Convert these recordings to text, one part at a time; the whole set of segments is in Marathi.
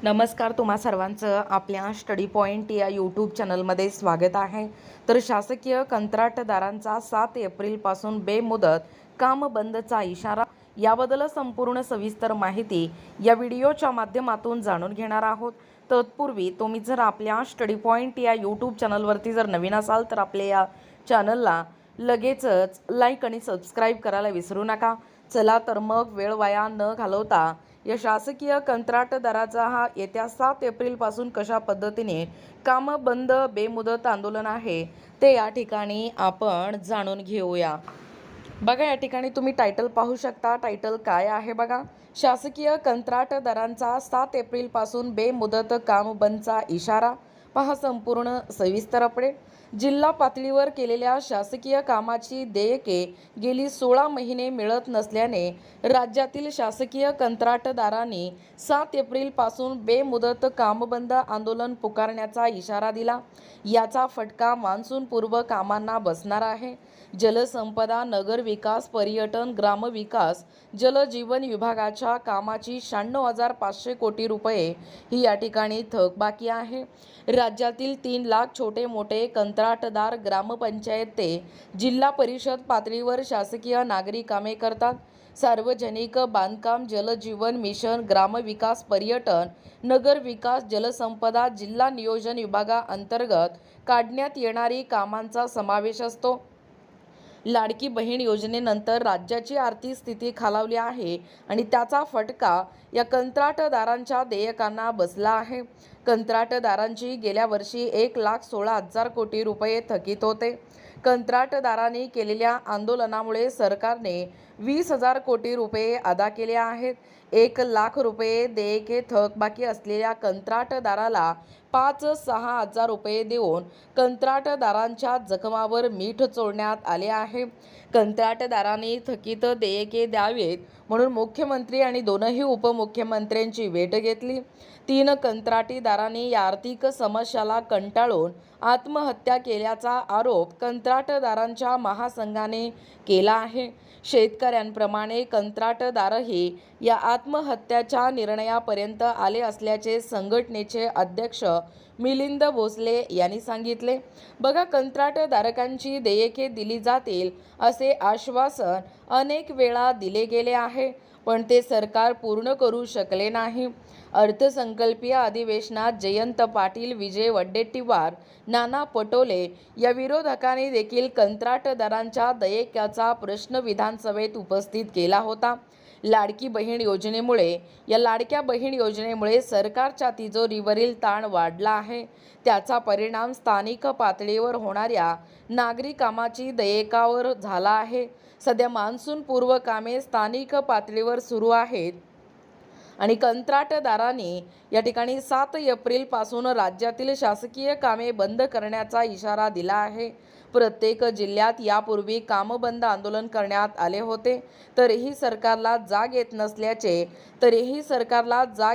नमस्कार, तुम्हा सर्वांचं आपल्या स्टडी पॉईंट या यूट्यूब चॅनलमध्ये स्वागत आहे। तर शासकीय कंत्राटदारांचा 7 एप्रिलपासून बेमुदत काम बंदचा इशारा, याबद्दल संपूर्ण सविस्तर माहिती या व्हिडिओच्या माध्यमातून जाणून घेणार आहोत। तत्पूर्वी तुम्ही जर आपल्या स्टडी पॉईंट या यूट्यूब चॅनलवरती जर नवीन असाल तर आपल्या या चॅनलला लगेचच लाईक आणि सबस्क्राईब करायला विसरू नका। चला तर मग वेळ वाया न घालवता या शासकीय कंत्राटदाराचा हा येत्या 7 एप्रिलपासून कशा पद्धतीने काम बंद बेमुदत आंदोलन आहे ते या ठिकाणी आपण जाणून घेऊया। बघा, या ठिकाणी तुम्ही टायटल पाहू शकता। टायटल काय आहे बघा, शासकीय कंत्राटदारांचा 7 एप्रिलपासून बेमुदत काम बंदचा इशारा। पहा संपूर्ण सविस्तर अपडेट। जिल्हा पातळीवर केलेल्या शासकीय कामाची देयके गेली 16 महिने मिळत नसल्याने राज्यातील शासकीय कंत्राटदारांनी 7 एप्रिलपासून बेमुदत कामबंद आंदोलन पुकारण्याचा इशारा दिला। याचा फटका मान्सूनपूर्व कामांना बसणार आहे। जलसंपदा, नगरविकास, पर्यटन, ग्रामविकास, जलजीवन विभागाच्या कामाची 96,500 कोटी रुपये ही या ठिकाणी थकबाकी आहे। राज्यातील 3 लाख छोटे मोठे कंत्राटदार ग्रामपंचायत ते जिल्हा परिषद पातळीवर शासकीय नागरी कामे करतात। सार्वजनिक बांधकाम, जलजीवन मिशन, ग्रामविकास, पर्यटन, नगरविकास, जलसंपदा, जिल्हा नियोजन विभागाअंतर्गत काढण्यात येणारी कामांचा समावेश असतो। लाडकी बहीण योजनेनंतर राज्याची आर्थिक स्थिती खालावली आहे आणि त्याचा फटका या कंत्राटदारांच्या देयकांना बसला आहे। कंत्राटदारांची गेल्या वर्षी 1,16,000 कोटी रुपये थकीत होते। कंत्राटदारांनी केलेल्या आंदोलनामुळे सरकारने 20,000 कोटी रुपये अदा केले आहेत। 1,00,000 रुपये देयके थकबाकी असलेल्या कंत्राटदाराला 5,06,000 रुपये देऊन कंत्राटदारांच्या जखमावर मीठ चोळण्यात आले आहे। कंत्राटदारांनी थकीत देयके द्यावेत म्हणून मुख्यमंत्री आणि दोनही उपमुख्यमंत्र्यांची भेट घेतली। 3 कंत्राटीदारांनी या आर्थिक समस्याला कंटाळून आत्महत्या केल्याचा आरोप कंत्राटदारांच्या महासंघाने केला आहे। शेतकऱ्यांप्रमाणे कंत्राटदारही या आत्महत्याच्या निर्णयापर्यंत आले असल्याचे संघटनेचे अध्यक्ष मिलिंद भोसले यांनी सांगितले। बघा, कंत्राटदारांची देयके दिली जातील असे आश्वासन अनेक वेळा दिले गेले आहे, पण ते सरकार पूर्ण करू शकले नाही। अर्थसंकल्पीय अधिवेशनात जयंत पाटील, विजय वडेट्टीवार, नाना पटोले या विरोधकांनी देखील कंत्राटदारांच्या देयकाचा प्रश्न विधानसभेत उपस्थित केला होता। लाडकी बहीण योजनेमुळे सरकारच्या तिजोरीवरील ताण वाढला आहे। त्याचा परिणाम स्थानिक पातळीवर होणाऱ्या नागरी कामाची देयकावर झाला आहे। सध्या मान्सूनपूर्व कामे स्थानिक पातळीवर सुरू आहेत आणि कंत्राटदारांनी या ठिकाणी 7 एप्रिलपासून राज्यातील शासकीय कामे बंद करण्याचा इशारा दिला आहे। प्रत्येक जिल्ह्यात यापूर्वी कामबंद आंदोलन करण्यात आले होते, तरीही सरकारला जाग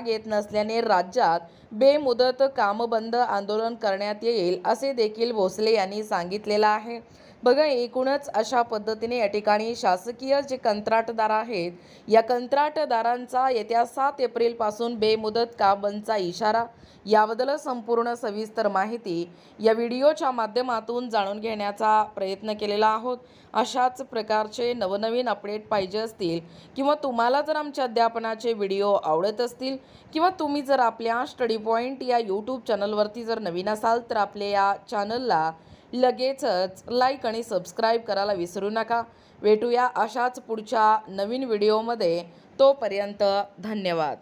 येत नसल्याने राज्यात बेमुदत कामबंद आंदोलन करण्यात येईल असे देखील भोसले यांनी सांगितलेलं आहे। बघा, एकूणच अशा पद्धतीने या ठिकाणी शासकीय जे कंत्राटदार आहेत या कंत्राटदारांचा येत्या 7 एप्रिलपासून बेमुदत काम बंदचा इशारा, याबद्दल संपूर्ण सविस्तर माहिती या व्हिडिओच्या माध्यमातून जाणून घेण्याचा प्रयत्न केलेला आहोत। अशाच प्रकारचे नवनवीन अपडेट पाहिजे असतील किंवा तुम्हाला जर आमच्या अध्यापनाचे व्हिडिओ आवडत असतील किंवा तुम्ही जर आपल्या स्टडी पॉईंट या यूट्यूब चॅनलवरती जर नवीन असाल तर आपल्या या चॅनलला लगेचच लाईक आणि सबस्क्राईब करायला विसरू नका। भेटूया अशाच पुढच्या नवीन व्हिडिओमध्ये। तोपर्यंत धन्यवाद।